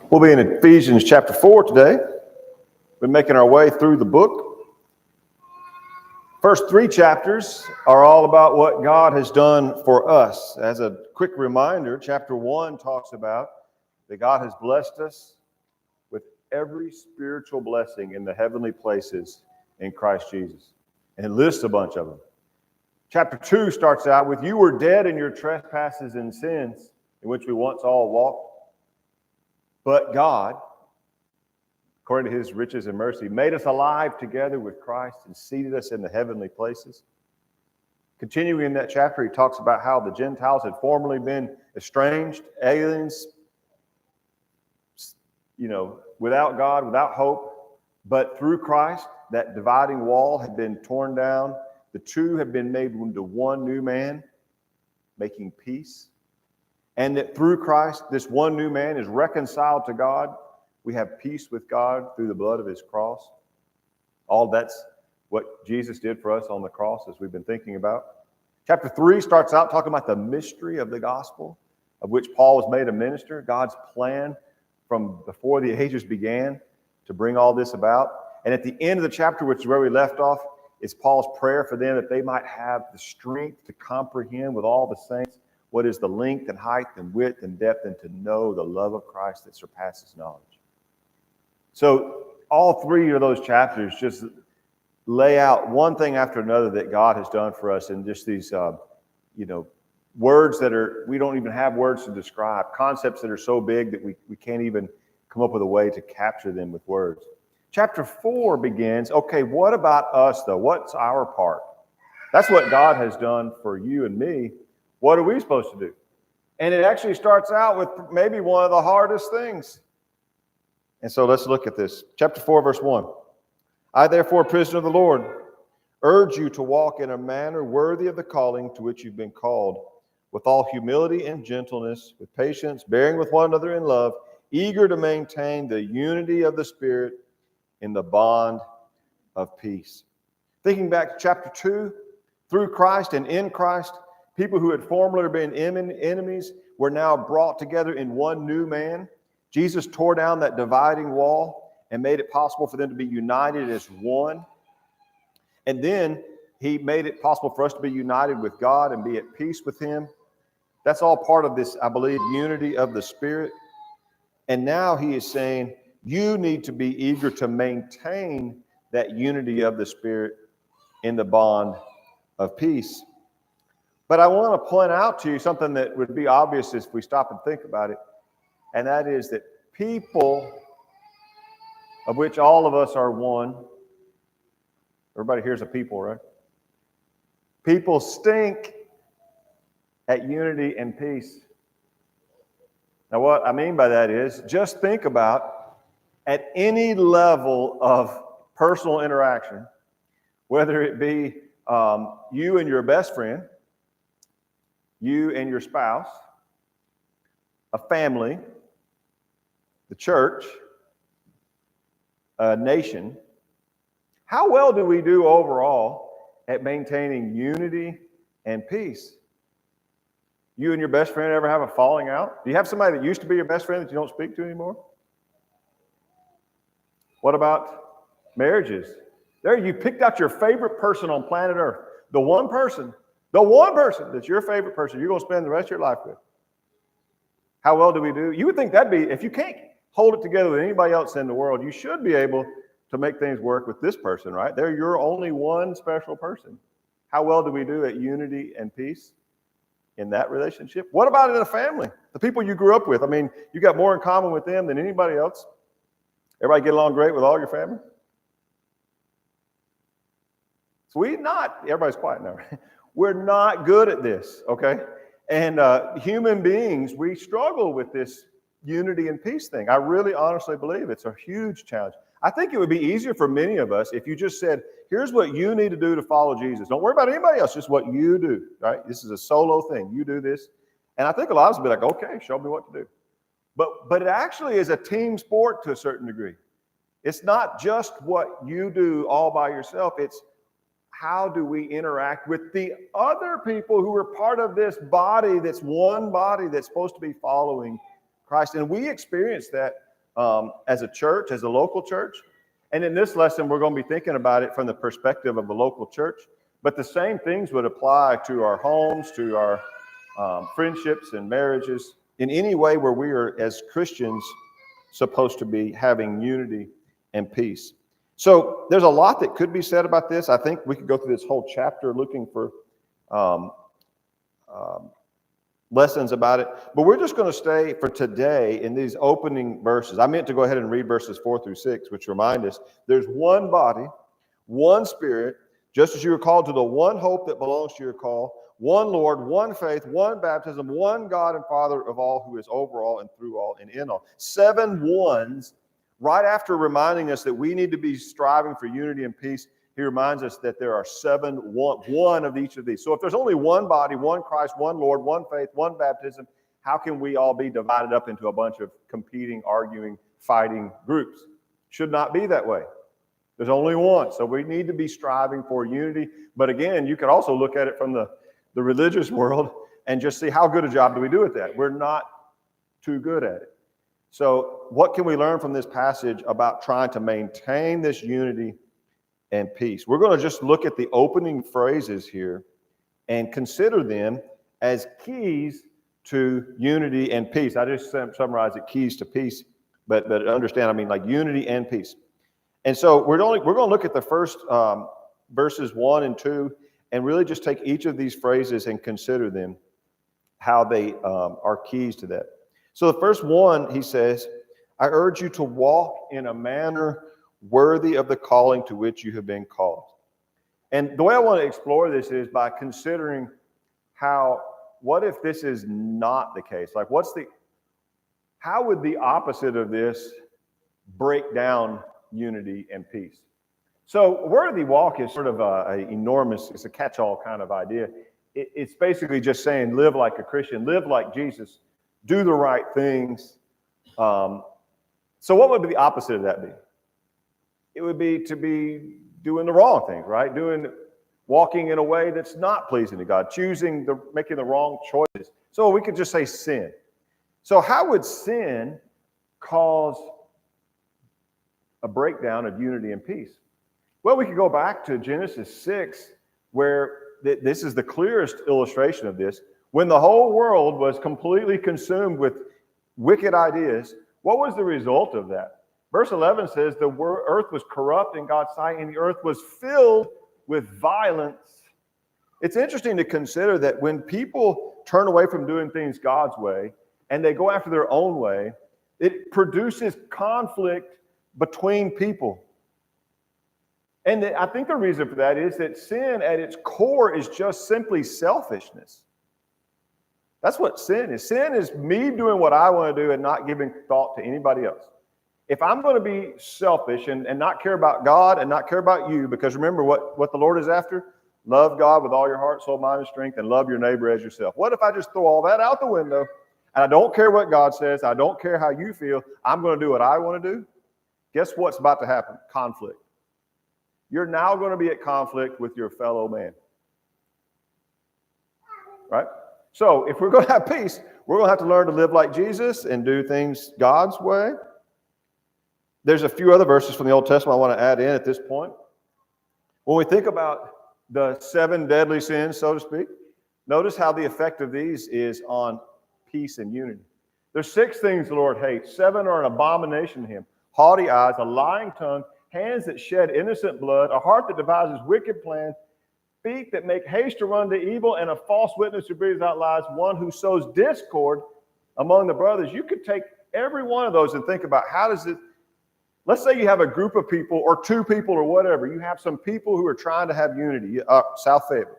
We'll be in Ephesians chapter 4 today. We're making our way through the book. First 3 chapters are all about what God has done for us. As a quick reminder, chapter 1 talks about that God has blessed us with every spiritual blessing in the heavenly places in Christ Jesus. And it lists a bunch of them. Chapter 2 starts out with, you were dead in your trespasses and sins, in which we once all walked. But God, according to his riches and mercy, made us alive together with Christ and seated us in the heavenly places. Continuing in that chapter, he talks about how the Gentiles had formerly been estranged, aliens, without God, without hope. But through Christ, that dividing wall had been torn down. The two have been made into one new man, making peace. And that through Christ, this one new man is reconciled to God. We have peace with God through the blood of his cross. All that's what Jesus did for us on the cross, as we've been thinking about. Chapter 3 starts out talking about the mystery of the gospel, of which Paul was made a minister, God's plan from before the ages began to bring all this about. And at the end of the chapter, which is where we left off, is Paul's prayer for them that they might have the strength to comprehend with all the saints what is the length and height and width and depth, and to know the love of Christ that surpasses knowledge. So all 3 of those chapters just lay out one thing after another that God has done for us, and just these, words that we don't even have words to describe, concepts that are so big that we can't even come up with a way to capture them with words. Chapter 4 begins, okay, what about us though? What's our part? That's what God has done for you and me. What are we supposed to do? And it actually starts out with maybe one of the hardest things. And so let's look at this. Chapter 4, verse 1. I, therefore, prisoner of the Lord, urge you to walk in a manner worthy of the calling to which you've been called, with all humility and gentleness, with patience, bearing with one another in love, eager to maintain the unity of the Spirit in the bond of peace. Thinking back to chapter 2, through Christ and in Christ, people who had formerly been enemies were now brought together in one new man. Jesus tore down that dividing wall and made it possible for them to be united as one. And then he made it possible for us to be united with God and be at peace with him. That's all part of this, I believe, unity of the Spirit. And now he is saying, you need to be eager to maintain that unity of the Spirit in the bond of peace. But I want to point out to you something that would be obvious if we stop and think about it, and that is that people, of which all of us are one, everybody here's a people, right? People stink at unity and peace. Now, what I mean by that is, just think about at any level of personal interaction, whether it be you and your best friend, you and your spouse, a family, the church, a nation. How well do we do overall at maintaining unity and peace? You and your best friend ever have a falling out? Do you have somebody that used to be your best friend that you don't speak to anymore? What about marriages? There, you picked out your favorite person on planet Earth, the one person that's your favorite person you're going to spend the rest of your life with. How well do we do? You would think that'd be, if you can't hold it together with anybody else in the world, you should be able to make things work with this person, right? They're your only one special person. How well do we do at unity and peace in that relationship? What about in a family? The people you grew up with. I mean, you got more in common with them than anybody else. Everybody get along great with all your family? So everybody's quiet now, right? We're not good at this, okay? And human beings, we struggle with this unity and peace thing. I really honestly believe it's a huge challenge. I think it would be easier for many of us if you just said, here's what you need to do to follow Jesus. Don't worry about anybody else, just what you do, right? This is a solo thing. You do this. And I think a lot of us would be like, okay, show me what to do. But it actually is a team sport to a certain degree. It's not just what you do all by yourself. It's how do we interact with the other people who are part of this body that's one body that's supposed to be following Christ. And we experience that as a church, as a local church. And in this lesson, we're going to be thinking about it from the perspective of a local church. But the same things would apply to our homes, to our friendships and marriages, in any way where we are, as Christians, supposed to be having unity and peace. So there's a lot that could be said about this. I think we could go through this whole chapter looking for lessons about it. But we're just going to stay for today in these opening verses. I meant to go ahead and read verses 4 through 6, which remind us there's one body, one Spirit, just as you were called to the one hope that belongs to your call, one Lord, one faith, one baptism, one God and Father of all, who is over all and through all and in all. 7 ones. Right after reminding us that we need to be striving for unity and peace, he reminds us that there are 7, one of each of these. So if there's only one body, one Christ, one Lord, one faith, one baptism, how can we all be divided up into a bunch of competing, arguing, fighting groups? Should not be that way. There's only one. So we need to be striving for unity. But again, you could also look at it from the religious world and just see how good a job do we do at that. We're not too good at it. So what can we learn from this passage about trying to maintain this unity and peace? We're going to just look at the opening phrases here and consider them as keys to unity and peace. I just summarized it, keys to peace, but understand, I mean like unity and peace. And so we're going to look at the first verses 1 and 2 and really just take each of these phrases and consider them, how they are keys to that. So the first one, he says, I urge you to walk in a manner worthy of the calling to which you have been called. And the way I want to explore this is by considering what if this is not the case? Like how would the opposite of this break down unity and peace? So worthy walk is sort of it's a catch-all kind of idea. It's basically just saying live like a Christian, live like Jesus, do the right things. So what would the opposite of that be? It would be to be doing the wrong things, right? Walking in a way that's not pleasing to God, making the wrong choices. So we could just say sin. So how would sin cause a breakdown of unity and peace? Well, we could go back to Genesis 6, where this is the clearest illustration of this. When the whole world was completely consumed with wicked ideas, what was the result of that? Verse 11 says the earth was corrupt in God's sight, and the earth was filled with violence. It's interesting to consider that when people turn away from doing things God's way and they go after their own way, it produces conflict between people. And I think the reason for that is that sin at its core is just simply selfishness. That's what sin is. Sin is me doing what I want to do and not giving thought to anybody else. If I'm going to be selfish and not care about God and not care about you, because remember what the Lord is after? Love God with all your heart, soul, mind, and strength, and love your neighbor as yourself. What if I just throw all that out the window and I don't care what God says, I don't care how you feel, I'm going to do what I want to do? Guess what's about to happen? Conflict. You're now going to be at conflict with your fellow man. Right? So if we're going to have peace, we're going to have to learn to live like Jesus and do things God's way. There's a few other verses from the Old Testament I want to add in at this point. When we think about the 7 deadly sins, so to speak, notice how the effect of these is on peace and unity. There's 6 things the Lord hates. 7 are an abomination to him. Haughty eyes, a lying tongue, hands that shed innocent blood, a heart that devises wicked plans, feet that make haste to run to evil, and a false witness who breathes out lies, one who sows discord among the brothers. You could take every one of those and think about how does it, let's say you have a group of people or 2 people or whatever, you have some people who are trying to have unity, South Fayetteville.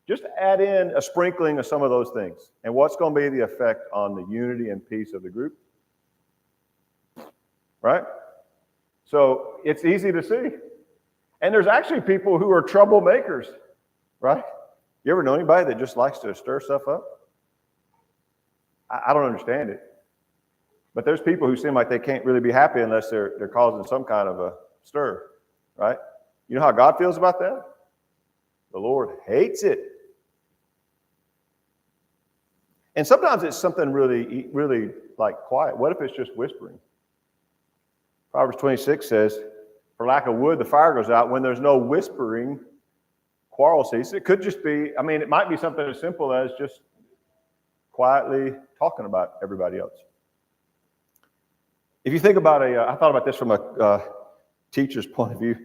Just add in a sprinkling of some of those things. And what's going to be the effect on the unity and peace of the group? Right? So it's easy to see. And there's actually people who are troublemakers, right? You ever know anybody that just likes to stir stuff up? I don't understand it. But there's people who seem like they can't really be happy unless they're causing some kind of a stir, right? You know how God feels about that? The Lord hates it. And sometimes it's something really, really like quiet. What if it's just whispering? Proverbs 26 says, for lack of wood, the fire goes out. When there's no whispering, quarrel ceases. It could just be, it might be something as simple as just quietly talking about everybody else. If you think about I thought about this from a teacher's point of view.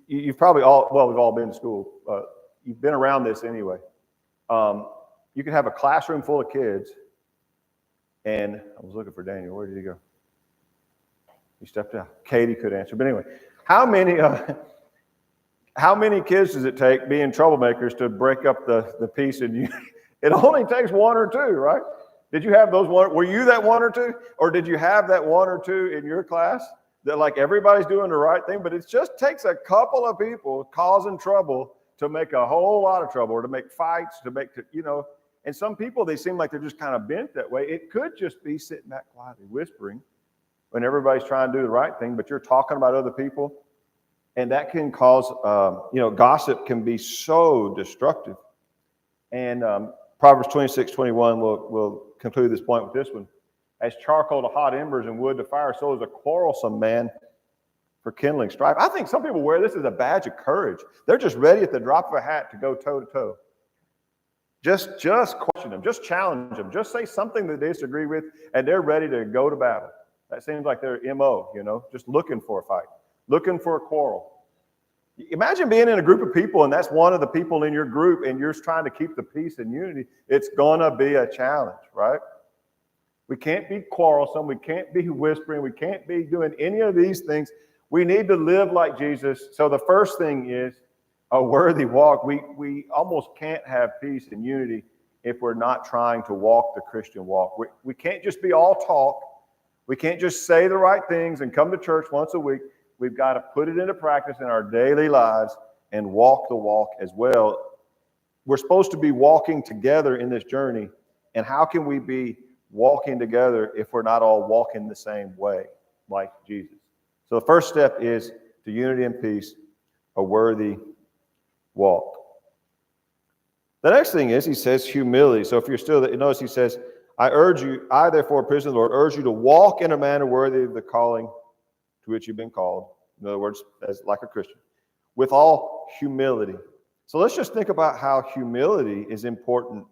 You've probably we've all been to school. You've been around this anyway. You can have a classroom full of kids, and I was looking for Daniel. Where did he go? He stepped out. Katie could answer. But anyway, how many kids does it take being troublemakers to break up the peace and unity? It only takes one or two, right? Did you have those one? Were you that one or two? Or did you have that one or two in your class that like everybody's doing the right thing, but it just takes a couple of people causing trouble to make a whole lot of trouble, or to make fights, and some people, they seem like they're just kind of bent that way. It could just be sitting back quietly whispering when everybody's trying to do the right thing, but you're talking about other people. And that can cause, gossip can be so destructive. And Proverbs 26:21 will conclude this point with this one. As charcoal to hot embers and wood to fire, so is a quarrelsome man for kindling strife. I think some people wear this as a badge of courage. They're just ready at the drop of a hat to go toe to toe. Just question them, just challenge them, just say something that they disagree with, and they're ready to go to battle. That seems like their MO, just looking for a fight, looking for a quarrel. Imagine being in a group of people, and that's one of the people in your group, and you're trying to keep the peace and unity. It's going to be a challenge, right? We can't be quarrelsome. We can't be whispering. We can't be doing any of these things. We need to live like Jesus. So the first thing is a worthy walk. We almost can't have peace and unity if we're not trying to walk the Christian walk. We can't just be all talk. We can't just say the right things and come to church once a week. We've got to put it into practice in our daily lives and walk the walk as well. We're supposed to be walking together in this journey. And how can we be walking together if we're not all walking the same way like Jesus? So the first step is to unity and peace, a worthy walk. The next thing is, he says humility. So if you're still there, notice he says, I therefore, prisoner of the Lord, urge you to walk in a manner worthy of the calling to which you've been called. In other words, as like a Christian, with all humility. So let's just think about how humility is important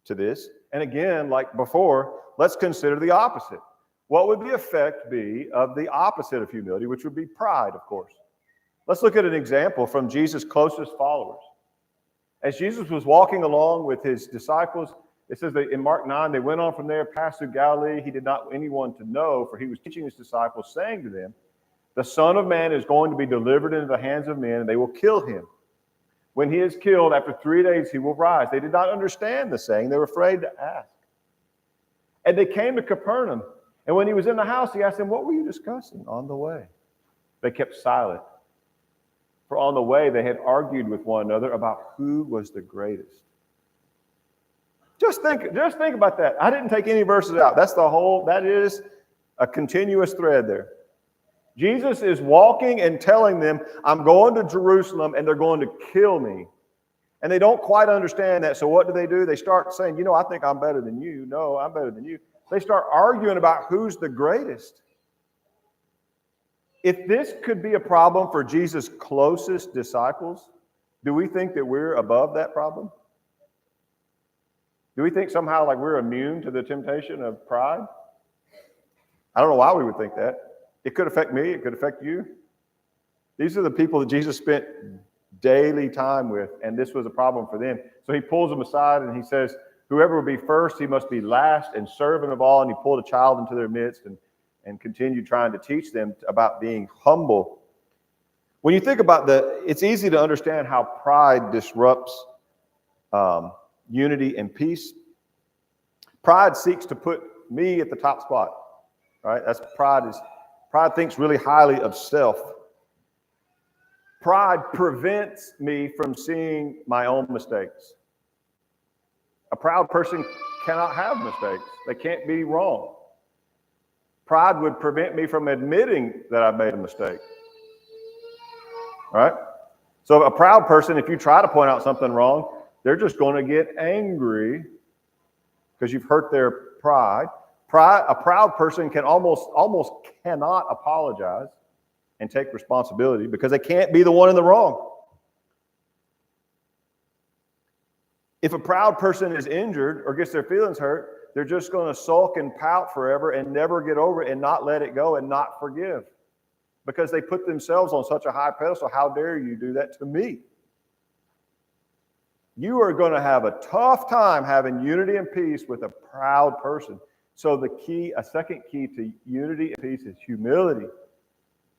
to this. And again, like before, let's consider the opposite. What would the effect be of the opposite of humility, which would be pride, of course? Let's look at an example from Jesus' closest followers. As Jesus was walking along with his disciples, it says that in Mark 9, they went on from there, passed through Galilee. He did not want anyone to know, for he was teaching his disciples, saying to them, the Son of Man is going to be delivered into the hands of men, and they will kill him. When he is killed, after 3 days, he will rise. They did not understand the saying. They were afraid to ask. And they came to Capernaum. And when he was in the house, he asked them, what were you discussing on the way? They kept silent. For on the way, they had argued with one another about who was the greatest. Just think about that. I didn't take any verses out. That is a continuous thread there. Jesus is walking and telling them, I'm going to Jerusalem and they're going to kill me. And they don't quite understand that. So what do? They start saying, I think I'm better than you. No, I'm better than you. They start arguing about who's the greatest. If this could be a problem for Jesus' closest disciples, do we think that we're above that problem? Do we think somehow like we're immune to the temptation of pride? I don't know why we would think that. It could affect me. It could affect you. These are the people that Jesus spent daily time with, and this was a problem for them. So he pulls them aside and he says, whoever will be first, he must be last and servant of all. And he pulled a child into their midst and continued trying to teach them about being humble. When you think about it's easy to understand how pride disrupts unity and peace. Pride seeks to put me at the top spot, right? That's pride thinks really highly of self. Pride prevents me from seeing my own mistakes. A proud person cannot have mistakes. They can't be wrong. Pride would prevent me from admitting that I've made a mistake. Right? So a proud person, if you try to point out something wrong, they're just going to get angry because you've hurt their pride. A proud person can almost cannot apologize and take responsibility because they can't be the one in the wrong. If a proud person is injured or gets their feelings hurt, they're just going to sulk and pout forever and never get over it and not let it go and not forgive because they put themselves on such a high pedestal. How dare you do that to me? You are going to have a tough time having unity and peace with a proud person. So a second key to unity and peace is humility.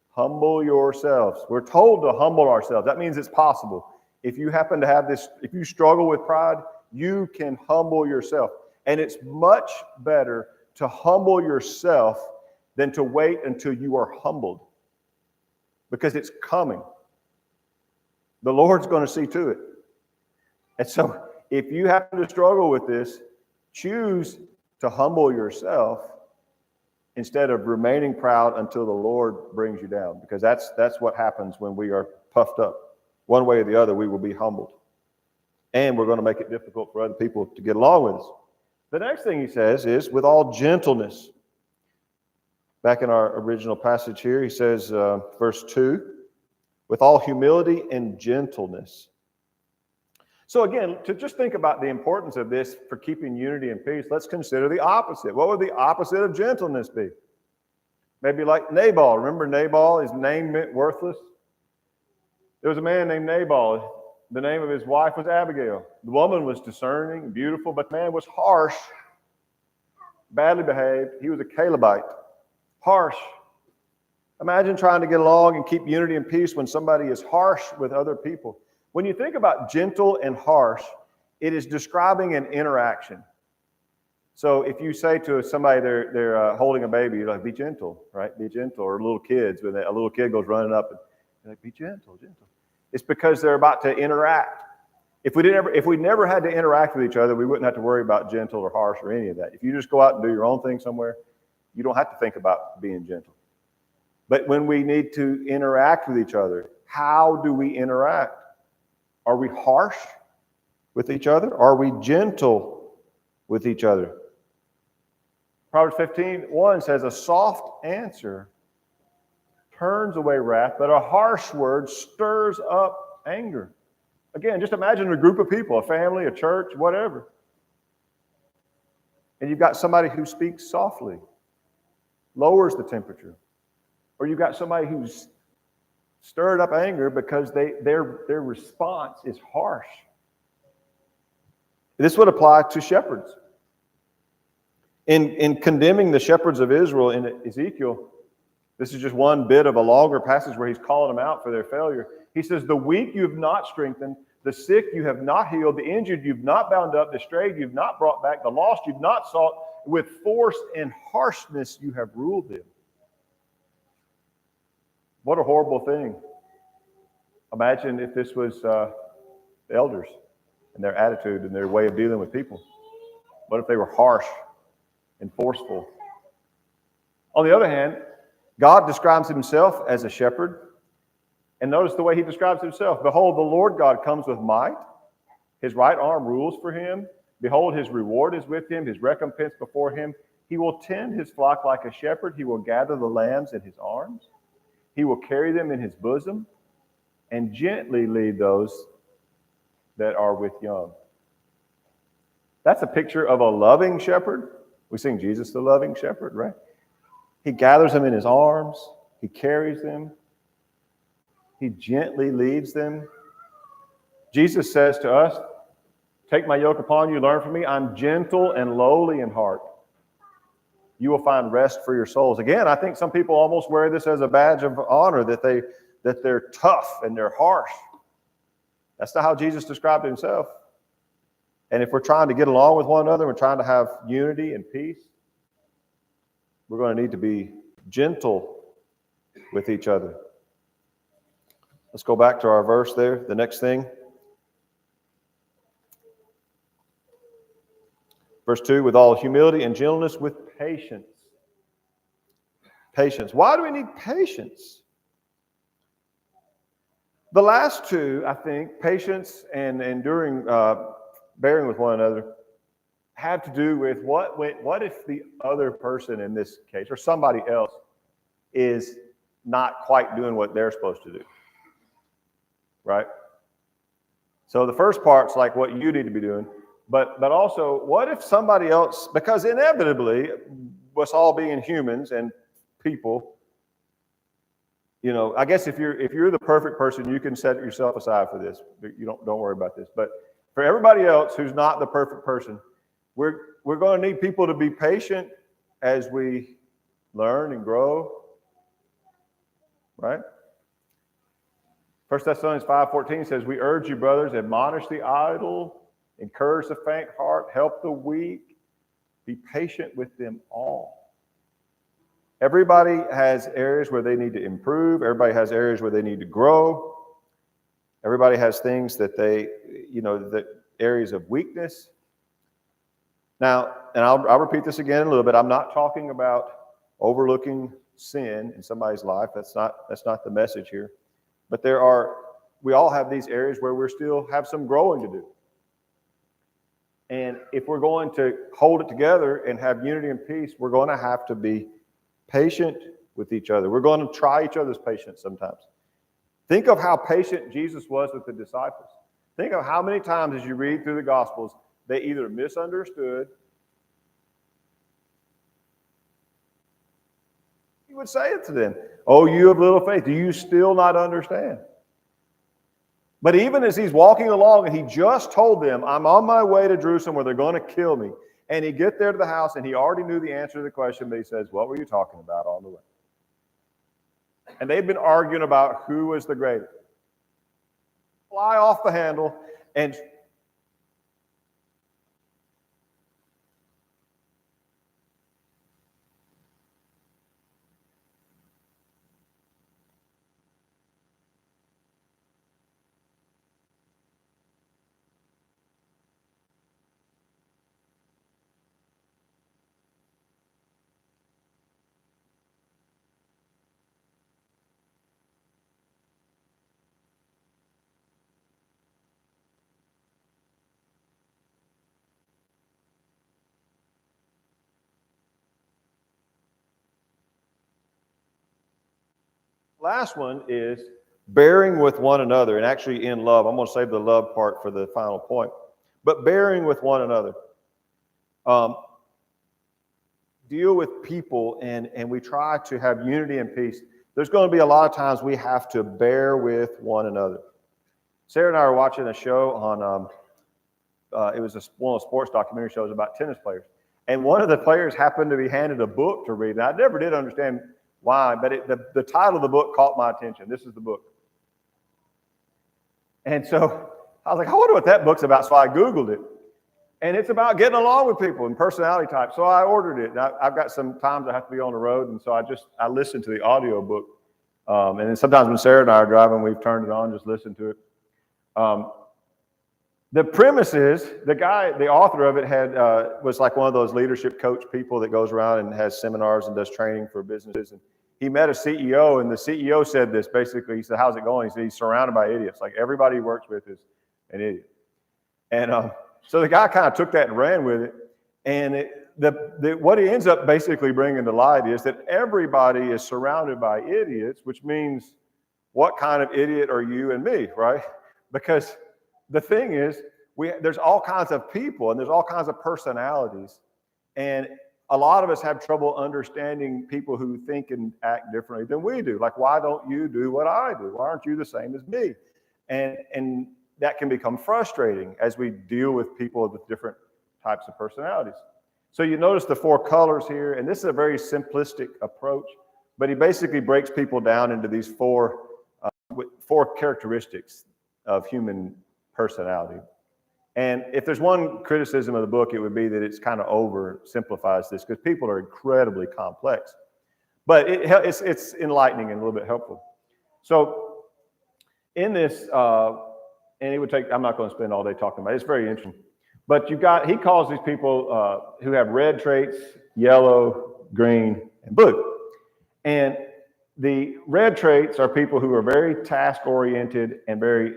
Humble yourselves. We're told to humble ourselves. That means it's possible. If you happen to have this, if you struggle with pride, you can humble yourself. And it's much better to humble yourself than to wait until you are humbled. Because it's coming. The Lord's going to see to it. And so if you happen to struggle with this, choose to humble yourself instead of remaining proud until the Lord brings you down. Because that's what happens when we are puffed up. One way or the other, we will be humbled. And we're going to make it difficult for other people to get along with us. The next thing he says is, with all gentleness. Back in our original passage here, he says, verse 2, with all humility and gentleness. So again, to just think about the importance of this for keeping unity and peace, let's consider the opposite. What would the opposite of gentleness be? Maybe like Nabal. Remember Nabal? His name meant worthless. There was a man named Nabal. The name of his wife was Abigail. The woman was discerning, beautiful, but the man was harsh, badly behaved. He was a Calebite. Harsh. Imagine trying to get along and keep unity and peace when somebody is harsh with other people. When you think about gentle and harsh, it is describing an interaction. So if you say to somebody they're holding a baby, you're like, be gentle, right? Be gentle. Or little kids, when a little kid goes running up and you're like, be gentle, gentle. It's because they're about to interact. If we never had to interact with each other, we wouldn't have to worry about gentle or harsh or any of that. If you just go out and do your own thing somewhere, you don't have to think about being gentle. But when we need to interact with each other, how do we interact? Are we harsh with each other? Are we gentle with each other? Proverbs 15:1 says, a soft answer turns away wrath, but a harsh word stirs up anger. Again, just imagine a group of people, a family, a church, whatever. And you've got somebody who speaks softly, lowers the temperature. Or you've got somebody who's stirred up anger because their response is harsh. This would apply to shepherds. In condemning the shepherds of Israel in Ezekiel, this is just one bit of a longer passage where he's calling them out for their failure. He says, the weak you have not strengthened, the sick you have not healed, the injured you've not bound up, the strayed you've not brought back, the lost you've not sought, with force and harshness you have ruled them. What a horrible thing. Imagine if this was the elders and their attitude and their way of dealing with people. What if they were harsh and forceful? On the other hand, God describes himself as a shepherd. And notice the way he describes himself. Behold, the Lord God comes with might. His right arm rules for him. Behold, his reward is with him, his recompense before him. He will tend his flock like a shepherd. He will gather the lambs in his arms. He will carry them in his bosom and gently lead those that are with young. That's a picture of a loving shepherd. We sing Jesus the loving shepherd, right? He gathers them in his arms. He carries them. He gently leads them. Jesus says to us, take my yoke upon you, learn from me. I'm gentle and lowly in heart. You will find rest for your souls. Again, I think some people almost wear this as a badge of honor, that they're tough and they're harsh. That's not how Jesus described himself. And if we're trying to get along with one another, we're trying to have unity and peace, we're going to need to be gentle with each other. Let's go back to our verse there, the next thing. Verse 2, with all humility and gentleness, with patience. Patience. Why do we need patience? The last two, I think, patience and enduring, bearing with one another, have to do with what if the other person in this case or somebody else is not quite doing what they're supposed to do, right? So the first part's like what you need to be doing, but also what if somebody else, because inevitably, us all being humans and people, I guess if you're the perfect person, you can set yourself aside for this. You don't worry about this. But for everybody else who's not the perfect person, we're going to need people to be patient as we learn and grow, right? 1 Thessalonians 5:14 says, we urge you, brothers, admonish the idle, encourage the faint heart, help the weak, be patient with them all. Everybody has areas where they need to improve. Everybody has areas where they need to grow. Everybody has things that the areas of weakness. Now, and I'll repeat this again in a little bit. I'm not talking about overlooking sin in somebody's life. That's not the message here. But we all have these areas where we still have some growing to do. And if we're going to hold it together and have unity and peace, we're going to have to be patient with each other. We're going to try each other's patience sometimes. Think of how patient Jesus was with the disciples. Think of how many times as you read through the Gospels, they either misunderstood. He would say it to them, oh, you of little faith, do you still not understand? But even as he's walking along and he just told them, I'm on my way to Jerusalem where they're going to kill me. And he get there to the house and he already knew the answer to the question, but he says, what were you talking about on the way? And they've been arguing about who was the greatest. Fly off the handle and last one is bearing with one another, and actually in love. I'm going to save the love part for the final point. But bearing with one another. Deal with people, and we try to have unity and peace. There's going to be a lot of times we have to bear with one another. Sarah and I were watching a show on, it was one of the sports documentary shows about tennis players. And one of the players happened to be handed a book to read. And I never did understand why, but the title of the book caught my attention. This is the book. And so I was like, I wonder what that book's about. So I Googled it. And it's about getting along with people and personality types. So I ordered it. And I've got some times I have to be on the road. And so I listened to the audio book. And then sometimes when Sarah and I are driving, we've turned it on, just listen to it. The premise is, the author of it was like one of those leadership coach people that goes around and has seminars and does training for businesses. And he met a CEO, and the CEO said this, basically. He said, how's it going? He said, he's surrounded by idiots. Like everybody he works with is an idiot. And so the guy kind of took that and ran with it. And what he ends up basically bringing to light is that everybody is surrounded by idiots, which means what kind of idiot are you and me, right? Because the thing is, there's all kinds of people and there's all kinds of personalities. And a lot of us have trouble understanding people who think and act differently than we do. Like, why don't you do what I do? Why aren't you the same as me? And that can become frustrating as we deal with people with different types of personalities. So you notice the 4 colors here, and this is a very simplistic approach, but he basically breaks people down into these four characteristics of human personality. And if there's one criticism of the book, it would be that it's kind of oversimplifies this, because people are incredibly complex. But it's enlightening and a little bit helpful. So in this, and it would take, I'm not going to spend all day talking about it. It's very interesting. But he calls these people who have red traits, yellow, green, and blue. And the red traits are people who are very task-oriented and very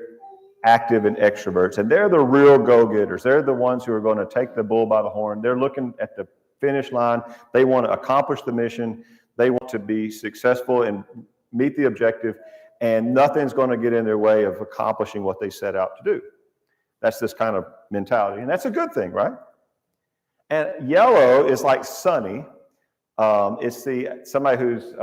active and extroverts. And they're the real go-getters. They're the ones who are going to take the bull by the horn. They're looking at the finish line. They want to accomplish the mission. They want to be successful and meet the objective. And nothing's going to get in their way of accomplishing what they set out to do. That's this kind of mentality. And that's a good thing, right? And yellow is like sunny. It's somebody who's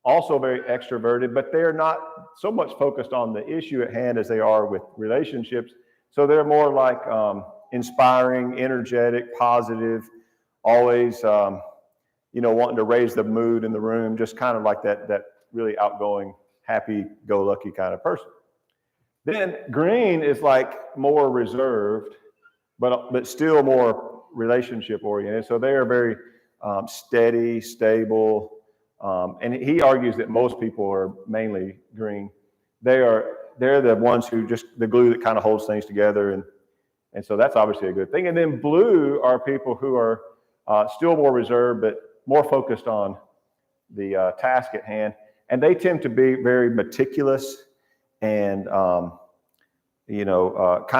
also very extroverted, but they're not so much focused on the issue at hand as they are with relationships. So they're more like inspiring, energetic, positive, always, wanting to raise the mood in the room, just kind of like that really outgoing, happy-go-lucky kind of person. Then green is like more reserved, but still more relationship-oriented. So they are very steady, stable, and he argues that most people are mainly green. They're the ones who just the glue that kind of holds things together, and so that's obviously a good thing. And then blue are people who are still more reserved, but more focused on the task at hand, and they tend to be very meticulous and kind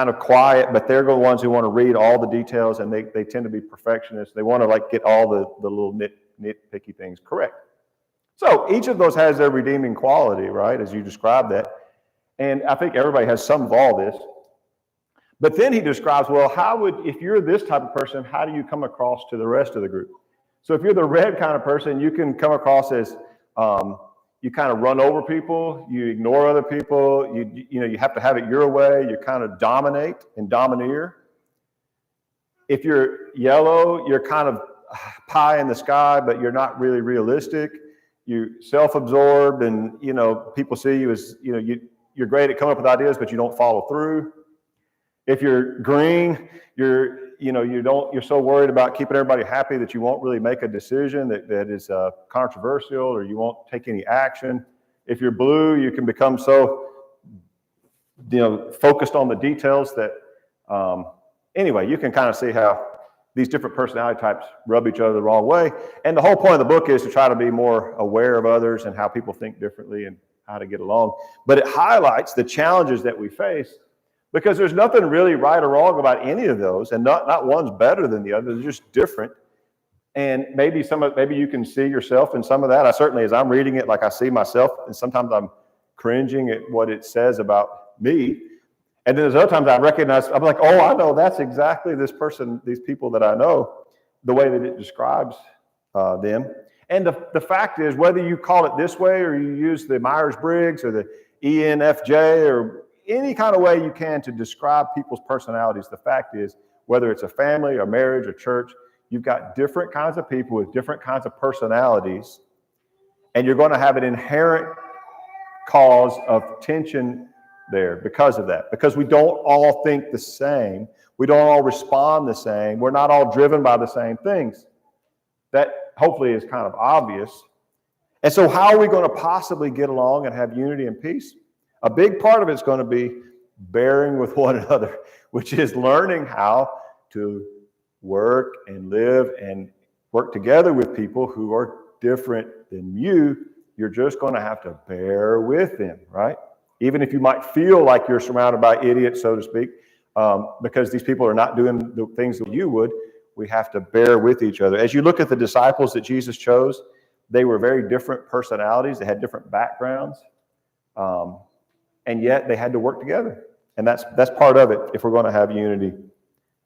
of quiet, but they're the ones who want to read all the details, and they tend to be perfectionists. They want to like get all the little nitpicky things correct. So each of those has their redeeming quality, right, as you described that. And I think everybody has some of all this. But then he describes, well, if you're this type of person, how do you come across to the rest of the group? So if you're the red kind of person, you can come across as you kind of run over people, you ignore other people, you have to have it your way, you kind of dominate and domineer. If you're yellow, you're kind of pie in the sky, but you're not really realistic. You're self-absorbed, and people see you as you're great at coming up with ideas, but you don't follow through. If you're green, you're so worried about keeping everybody happy that you won't really make a decision that is controversial, or you won't take any action. If you're blue, you can become so focused on the details that anyway, you can kind of see how these different personality types rub each other the wrong way. And the whole point of the book is to try to be more aware of others and how people think differently and how to get along. But it highlights the challenges that we face, because there's nothing really right or wrong about any of those, and not one's better than the other. They're just different. And maybe you can see yourself in some of that. I certainly, as I'm reading it, like I see myself, and sometimes I'm cringing at what it says about me. And then there's other times I recognize, I'm like, oh, I know that's exactly this person, these people that I know, the way that it describes them. And the fact is, whether you call it this way or you use the Myers-Briggs or the ENFJ or any kind of way you can to describe people's personalities, the fact is, whether it's a family, a marriage, a church, you've got different kinds of people with different kinds of personalities, and you're going to have an inherent cause of tension there because of that. Because we don't all think the same. We don't all respond the same. We're not all driven by the same things. That hopefully is kind of obvious. And so how are we going to possibly get along and have unity and peace? A big part of it's going to be bearing with one another, which is learning how to work and live and work together with people who are different than you. You're just going to have to bear with them, right? Even if you might feel like you're surrounded by idiots, so to speak, because these people are not doing the things that you would, we have to bear with each other. As you look at the disciples that Jesus chose, they were very different personalities. They had different backgrounds, and yet they had to work together. And that's part of it if we're going to have unity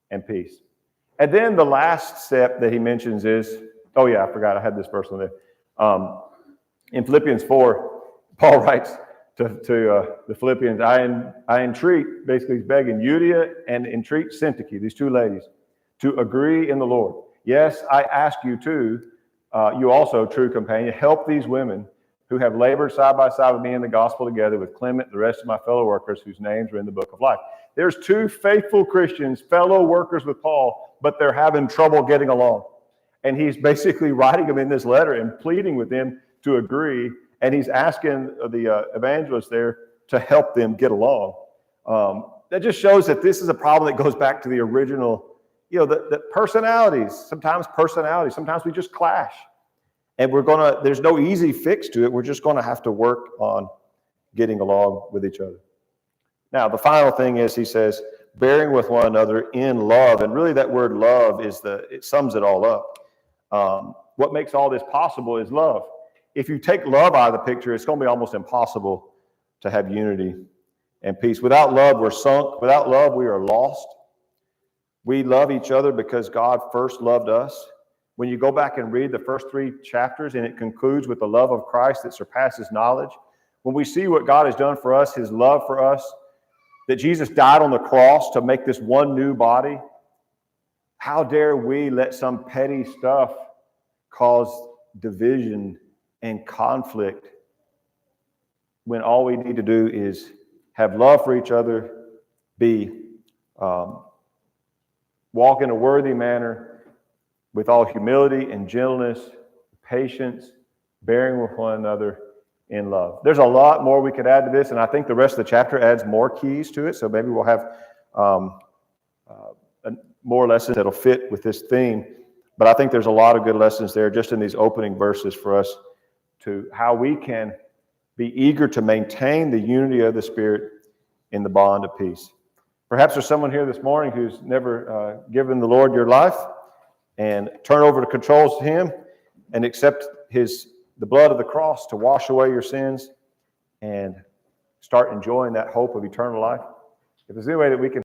and peace. And then the last step that he mentions is, oh yeah, I forgot I had this verse on there. In Philippians 4, Paul writes to the Philippians, I entreat, basically he's begging Euodia and entreat Syntyche, these two ladies, to agree in the Lord. Yes, I ask you too, you also, true companion, help these women who have labored side by side with me in the gospel together with Clement, the rest of my fellow workers whose names are in the book of life. There's two faithful Christians, fellow workers with Paul, but they're having trouble getting along. And he's basically writing them in this letter and pleading with them to agree. And he's asking the evangelist there to help them get along. That just shows that this is a problem that goes back to the original, the personalities. Sometimes we just clash. And there's no easy fix to it. We're just going to have to work on getting along with each other. Now, the final thing is, he says, bearing with one another in love. And really that word love it sums it all up. What makes all this possible is love. If you take love out of the picture, it's going to be almost impossible to have unity and peace. Without love, we're sunk. Without love, we are lost. We love each other because God first loved us. When you go back and read the first 3 chapters, and it concludes with the love of Christ that surpasses knowledge, when we see what God has done for us, his love for us, that Jesus died on the cross to make this one new body, how dare we let some petty stuff cause division and conflict when all we need to do is have love for each other, walk in a worthy manner with all humility and gentleness, patience, bearing with one another in love. There's a lot more we could add to this, and I think the rest of the chapter adds more keys to it, so maybe we'll have more lessons that'll fit with this theme. But I think there's a lot of good lessons there just in these opening verses for us to how we can be eager to maintain the unity of the Spirit in the bond of peace. Perhaps there's someone here this morning who's never given the Lord your life, and turn over the controls to him and accept the blood of the cross to wash away your sins and start enjoying that hope of eternal life. If there's any way that we can